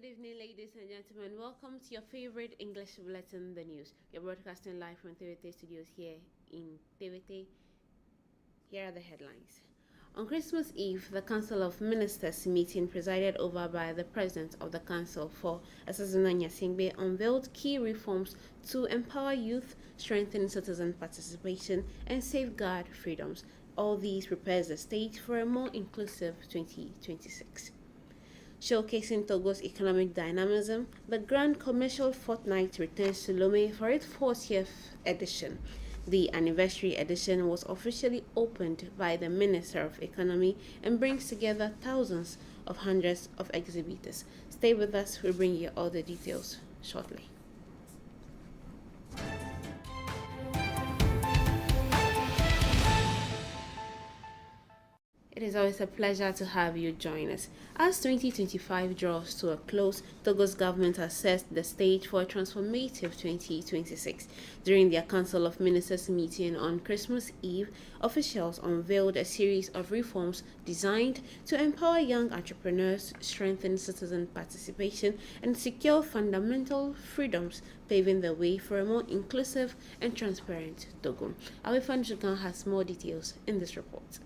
evening, ladies and gentlemen. Welcome to your favorite English bulletin, The News. You're broadcasting live from TVT studios here in TVT. Here are the headlines. On Christmas Eve, the Council of Ministers meeting presided over by the President of the Council for Asazunanya Singbe unveiled key reforms to empower youth, strengthen citizen participation, and safeguard freedoms. All these prepares the stage for a more inclusive 2026. Showcasing Togo's economic dynamism, the Grand Commercial Fortnight returns to Lomé for its 40th edition. The anniversary edition was officially opened by the Minister of Economy and brings together thousands of hundreds of exhibitors. Stay with us, we'll bring you all the details shortly. It is always a pleasure to have you join us. As 2025 draws to a close, Togo's government has set the stage for a transformative 2026. During their Council of Ministers meeting on Christmas Eve, officials unveiled a series of reforms designed to empower young entrepreneurs, strengthen citizen participation, and secure fundamental freedoms, paving the way for a more inclusive and transparent Togo. Awifan Jugan has more details in this report.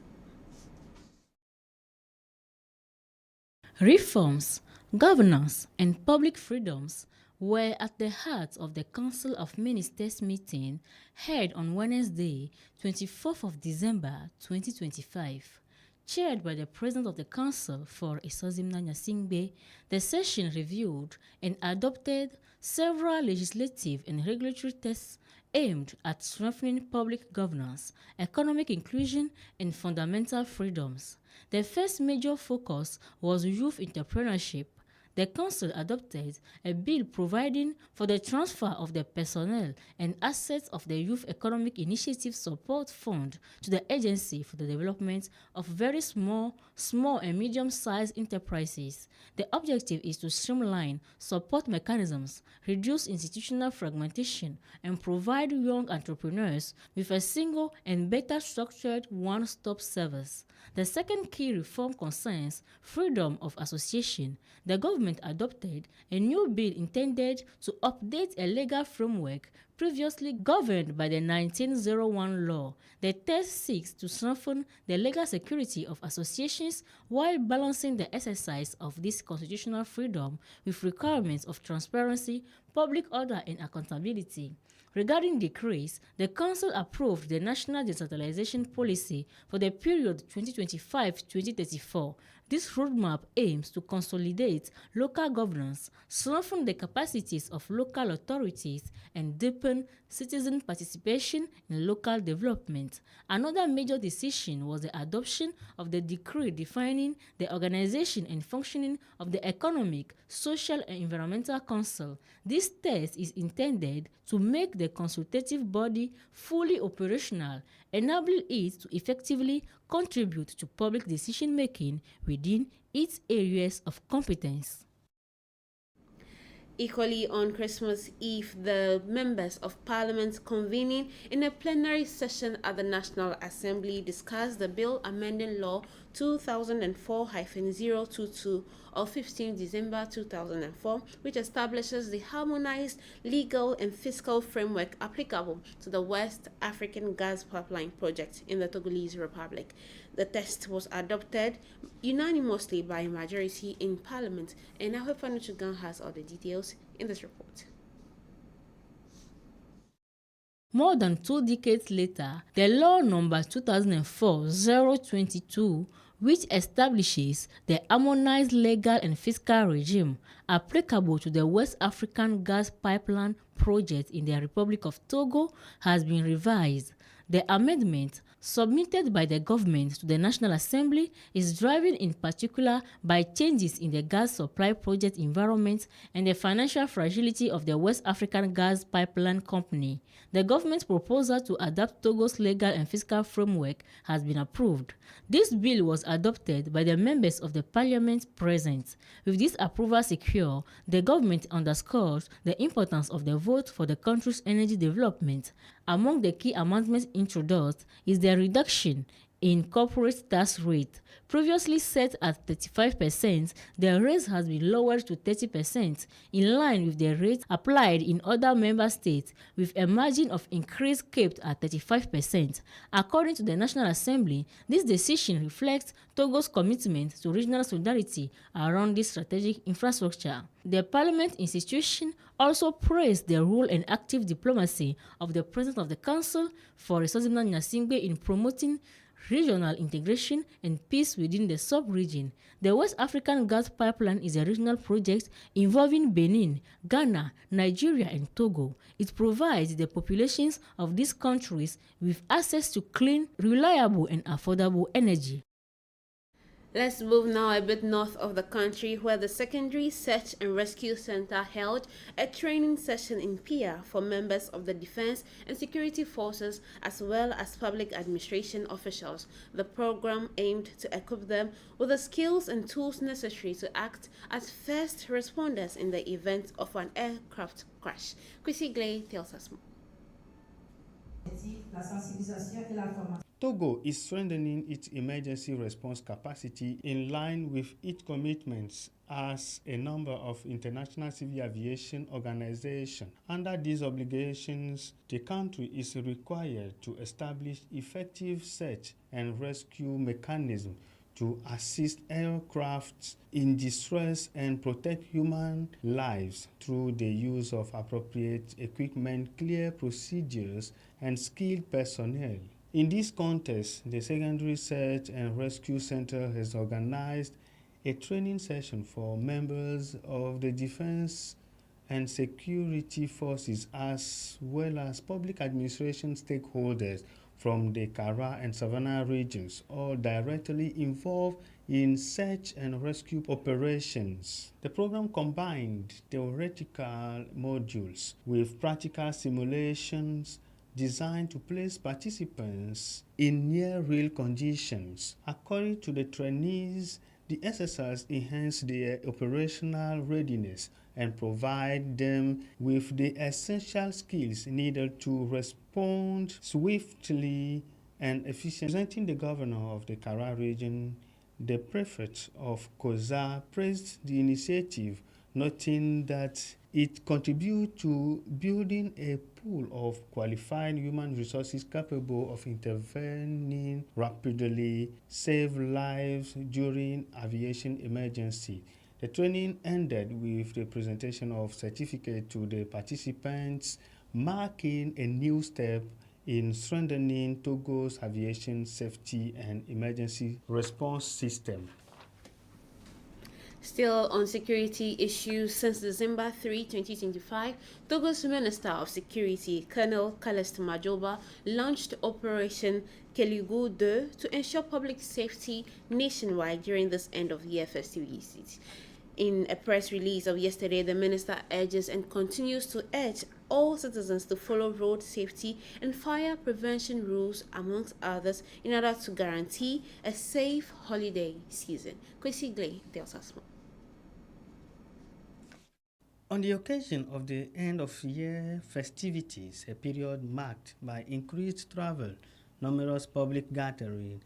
Reforms, governance, and public freedoms were at the heart of the Council of Ministers meeting held on Wednesday, 24th of December 2025. Chaired by the President of the Council for Asazunanya Singbe, the session reviewed and adopted several legislative and regulatory texts aimed at strengthening public governance, economic inclusion, and fundamental freedoms. The first major focus was youth entrepreneurship. The Council adopted a bill providing for the transfer of the personnel and assets of the Youth Economic Initiative Support Fund to the Agency for the Development of Very Small and Medium-Sized Enterprises. The objective is to streamline support mechanisms, reduce institutional fragmentation, and provide young entrepreneurs with a single and better structured one-stop service. The second key reform concerns freedom of association. The government adopted a new bill intended to update a legal framework previously governed by the 1901 law. The text seeks to strengthen the legal security of associations while balancing the exercise of this constitutional freedom with requirements of transparency, public order, and accountability. Regarding decrees, the Council approved the National Decentralization Policy for the period 2025-2034. This roadmap aims to consolidate local governance, strengthen the capacities of local authorities, and deepen citizen participation in local development. Another major decision was the adoption of the decree defining the organization and functioning of the Economic, Social, and Environmental Council. This text is intended to make the consultative body fully operational, enabling it to effectively contribute to public decision-making within its areas of competence. Equally, on Christmas Eve, the members of Parliament convening in a plenary session at the National Assembly discussed the bill amending Law 2004-022 of 15 December 2004, which establishes the harmonized legal and fiscal framework applicable to the West African Gas Pipeline project in the Togolese Republic. The text was adopted unanimously by a majority in Parliament, and Awifan Jugan has all the details in this report. More than 2 decades later, the law number 2004-022, which establishes the harmonized legal and fiscal regime applicable to the West African Gas Pipeline project in the Republic of Togo, has been revised. The amendment, submitted by the government to the National Assembly, is driven in particular by changes in the gas supply project environment and the financial fragility of the West African Gas Pipeline Company. The government's proposal to adapt Togo's legal and fiscal framework has been approved. This bill was adopted by the members of the parliament present. With this approval secure, the government underscores the importance of the vote for the country's energy development. Among the key amendments introduced is the reduction in corporate tax rate. Previously set at 35%, the rate has been lowered to 30%, in line with the rate applied in other member states, with a margin of increase kept at 35%. According to the National Assembly, this decision reflects Togo's commitment to regional solidarity around this strategic infrastructure. The parliament institution also praised the role and active diplomacy of the President of the Council for Resozimna Nyasingbe in promoting regional integration and peace within the sub-region. The West African Gas Pipeline is a regional project involving Benin, Ghana, Nigeria, and Togo. It provides the populations of these countries with access to clean, reliable, and affordable energy. Let's move now a bit north of the country, where the Secondary Search and Rescue Center held a training session in Pia for members of the defense and security forces as well as public administration officials. The program aimed to equip them with the skills and tools necessary to act as first responders in the event of an aircraft crash. Chrissy Glay tells us more. Togo is strengthening its emergency response capacity in line with its commitments as a number of international civil aviation organizations. Under these obligations, the country is required to establish effective search and rescue mechanisms to assist aircraft in distress and protect human lives through the use of appropriate equipment, clear procedures, and skilled personnel. In this context, the Secondary Search and Rescue Center has organized a training session for members of the defense and security forces as well as public administration stakeholders from the Kara and Savannah regions, all directly involved in search and rescue operations. The program combined theoretical modules with practical simulations designed to place participants in near-real conditions. According to the trainees, the exercise enhanced their operational readiness and provide them with the essential skills needed to respond swiftly and efficiently. Presenting the governor of the Kara region, the prefect of Koza praised the initiative, noting that it contributes to building a pool of qualified human resources capable of intervening rapidly, save lives during aviation emergency. The training ended with the presentation of certificates to the participants, marking a new step in strengthening Togo's aviation safety and emergency response system. Still on security issues, since December 3, 2025, Togo's Minister of Security, Colonel Kalest Majoba, launched Operation Keligu 2 to ensure public safety nationwide during this end-of-year festivities. In a press release of yesterday, the minister urges and continues to urge all citizens to follow road safety and fire prevention rules, amongst others, in order to guarantee a safe holiday season. Kwesi Glay tells us more. On the occasion of the end-of-year festivities, a period marked by increased travel, numerous public gatherings,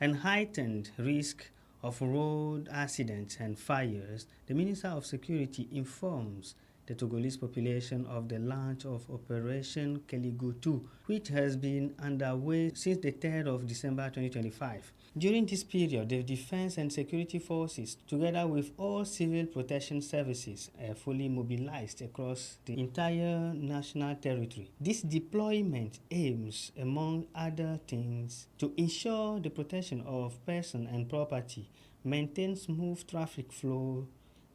and heightened risk of road accidents and fires, the Minister of Security informs the Togolese population of the launch of Operation Keligu 2, which has been underway since the 3rd of December 2025. During this period, the Defense and Security Forces, together with all civil protection services, are fully mobilized across the entire national territory. This deployment aims, among other things, to ensure the protection of person and property, maintain smooth traffic flow,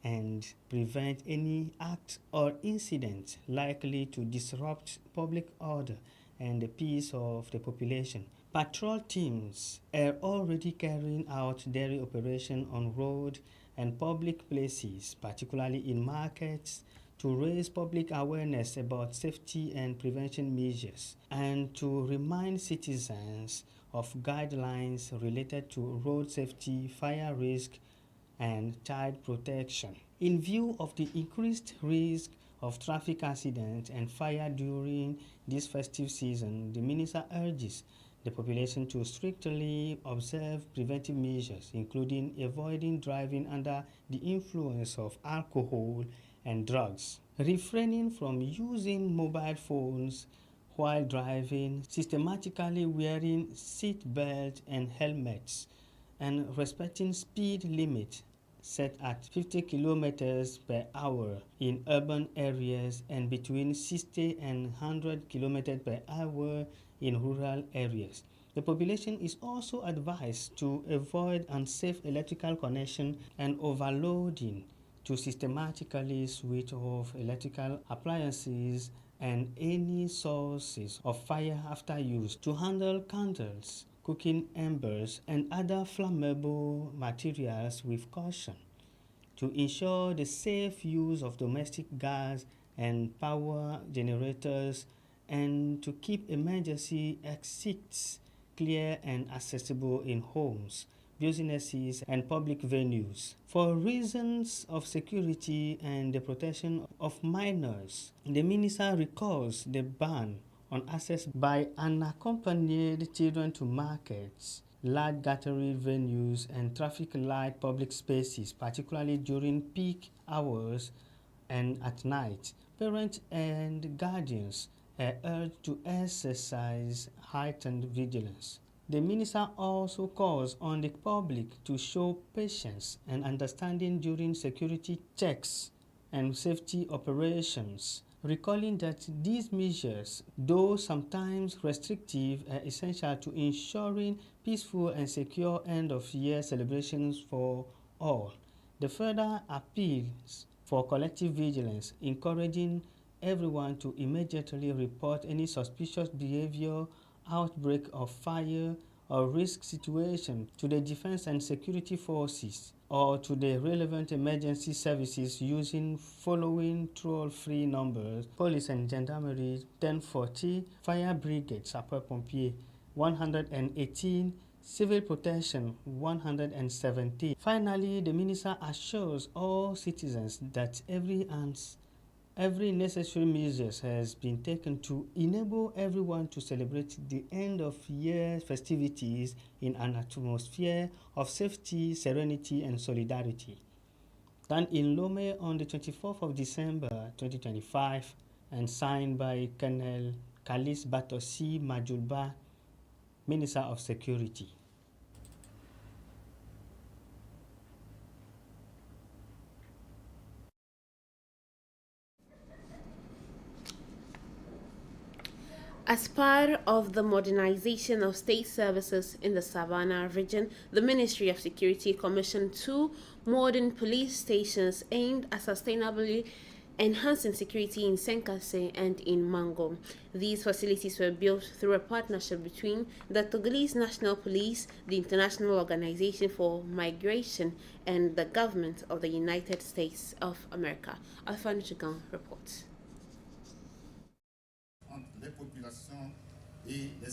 and prevent any act or incident likely to disrupt public order and the peace of the population. Patrol teams are already carrying out daily operations on road and public places, particularly in markets, to raise public awareness about safety and prevention measures, and to remind citizens of guidelines related to road safety, fire risk, and child protection. In view of the increased risk of traffic accidents and fire during this festive season, the minister urges the population to strictly observe preventive measures, including avoiding driving under the influence of alcohol and drugs, refraining from using mobile phones while driving, systematically wearing seat belts and helmets, and respecting speed limit set at 50 kilometers per hour in urban areas and between 60 and 100 kilometers per hour in rural areas. The population is also advised to avoid unsafe electrical connection and overloading, to systematically switch off electrical appliances and any sources of fire after use, to handle candles, cooking embers, and other flammable materials with caution, to ensure the safe use of domestic gas and power generators, and to keep emergency exits clear and accessible in homes, businesses, and public venues. For reasons of security and the protection of minors, the minister recalls the ban on access by unaccompanied children to markets, large gathering venues, and traffic light public spaces, particularly during peak hours and at night. Parents and guardians are urged to exercise heightened vigilance. The minister also calls on the public to show patience and understanding during security checks and safety operations, recalling that these measures, though sometimes restrictive, are essential to ensuring peaceful and secure end-of-year celebrations for all. The further appeals for collective vigilance, encouraging everyone to immediately report any suspicious behavior, outbreak of fire, or risk situation to the defense and security forces or to the relevant emergency services using following toll-free numbers: police and gendarmerie 1040, fire brigade sapeurs-pompiers 118, civil protection 117. Finally, the minister assures all citizens that every necessary measure has been taken to enable everyone to celebrate the end of year festivities in an atmosphere of safety, serenity, and solidarity. Done in Lome on the 24th of December 2025 and signed by Colonel Kalis Batosi Majulba, Minister of Security. As part of the modernization of state services in the Savannah region, the Ministry of Security commissioned 2 modern police stations aimed at sustainably enhancing security in Senkase and in Mango. These facilities were built through a partnership between the Togolese National Police, the International Organization for Migration, and the government of the United States of America. Alpha Nuchigan reports.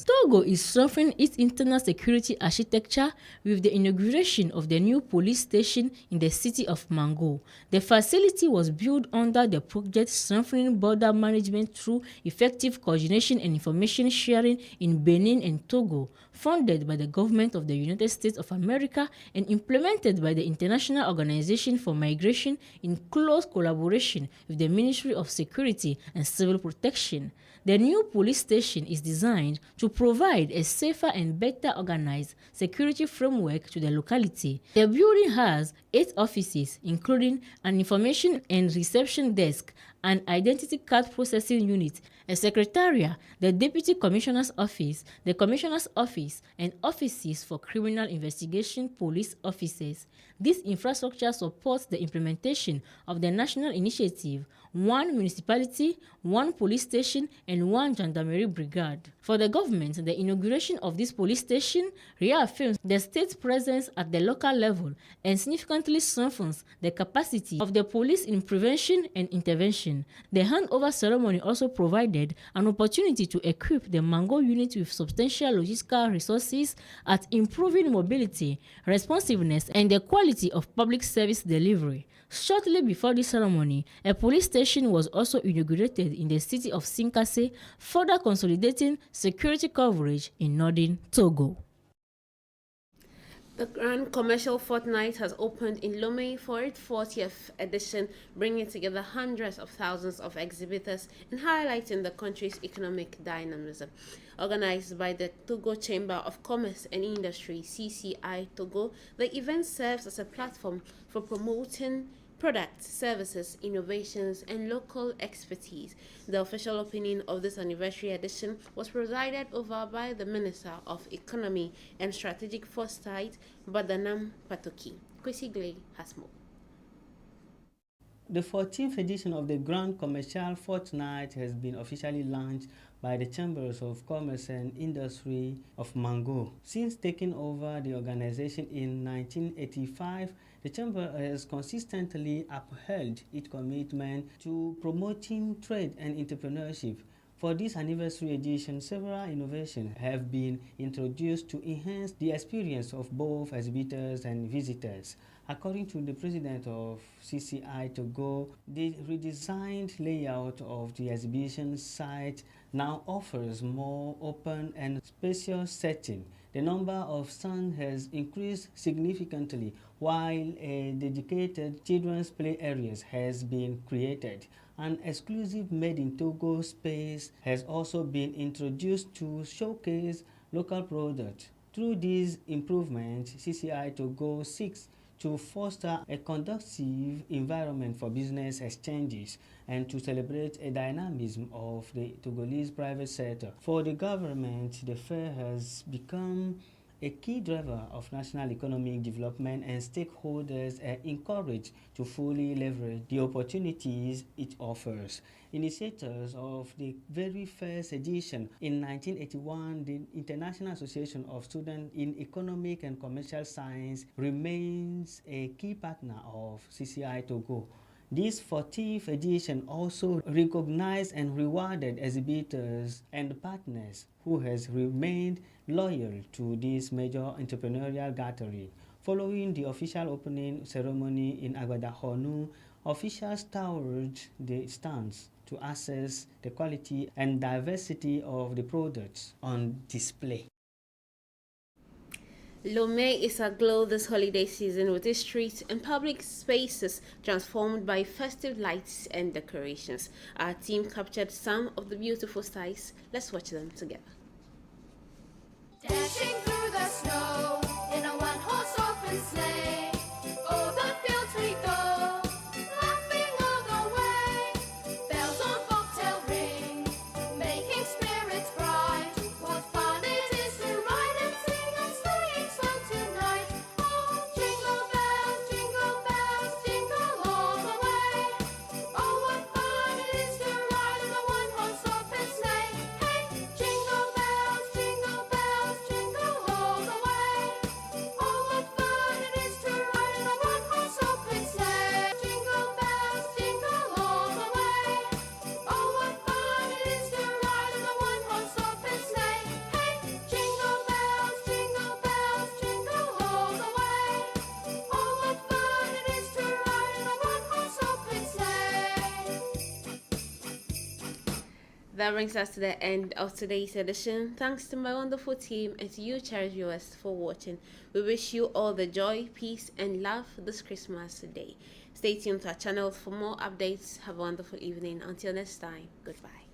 Togo is strengthening its internal security architecture with the inauguration of the new police station in the city of Mango. The facility was built under the project Strengthening Border Management through Effective Coordination and Information Sharing in Benin and Togo, funded by the government of the United States of America and implemented by the International Organization for Migration in close collaboration with the Ministry of Security and Civil Protection. The new police station is designed to provide a safer and better organized security framework to the locality. The building has 8 offices, including an information and reception desk, an identity card processing unit, a secretariat, the Deputy Commissioner's Office, the Commissioner's Office, and offices for criminal investigation police officers. This infrastructure supports the implementation of the national initiative, 1 municipality, 1 police station, and 1 gendarmerie brigade. For the government, the inauguration of this police station reaffirms the state's presence at the local level and significantly strengthens the capacity of the police in prevention and intervention. The handover ceremony also provided an opportunity to equip the Mango unit with substantial logistical resources at improving mobility, responsiveness, and the quality of public service delivery. Shortly before this ceremony, a police station station was also inaugurated in the city of Sinkase, further consolidating security coverage in northern Togo. The Grand Commercial Fortnight has opened in Lomé for its 40th edition, bringing together hundreds of thousands of exhibitors and highlighting the country's economic dynamism. Organized by the Togo Chamber of Commerce and Industry (CCI Togo), the event serves as a platform for promoting products, services, innovations, and local expertise. The official opening of this anniversary edition was presided over by the Minister of Economy and Strategic Foresight, Badanam Patoki. Kwesi Glay has more. The 14th edition of the Grand Commercial Fortnight has been officially launched by the Chambers of Commerce and Industry of Mango. Since taking over the organization in 1985, the Chamber has consistently upheld its commitment to promoting trade and entrepreneurship. For this anniversary edition, several innovations have been introduced to enhance the experience of both exhibitors and visitors. According to the president of CCI Togo, the redesigned layout of the exhibition site now offers more open and spacious setting. The number of stands has increased significantly, while a dedicated children's play areas has been created. An exclusive Made in Togo space has also been introduced to showcase local products. Through these improvements, CCI Togo seeks to foster a conducive environment for business exchanges and to celebrate a dynamism of the Togolese private sector. For the government, the fair has become a key driver of national economic development, and stakeholders are encouraged to fully leverage the opportunities it offers. Initiators of the very first edition in 1981, the International Association of Students in Economic and Commercial Science remains a key partner of CCI Togo. This 40th edition also recognized and rewarded exhibitors and partners who has remained loyal to this major entrepreneurial gathering. Following the official opening ceremony in Agbadahonu, officials toured the stands to assess the quality and diversity of the products on display. Lomé is aglow this holiday season with its streets and public spaces transformed by festive lights and decorations. Our team captured some of the beautiful sights. Let's watch them together. Dashing through the snow in a one-horse open sleigh, o'er the fields we go, laughing all the way. Bells on bobtail ring, making spirits bright. What fun it is to ride and sing a sleighing song tonight! Oh, jingle bells, jingle all the way. Oh, what fun it is to ride in a one-horse open sleigh! Hey, jingle bells, jingle all the way. Oh, what fun it is to ride in a one-horse open sleigh! Jingle bells, jingle all the way. Oh, what fun it is to ride in a one-horse open sleigh! Hey, jingle bells, jingle all the way. Oh, what fun it is to ride in a one-horse open sleigh! That brings us to the end of today's edition. Thanks to my wonderful team and to you, cherished viewers, for watching. We wish you all the joy, peace, and love this Christmas day. Stay tuned to our channel for more updates. Have a wonderful evening. Until next time, goodbye.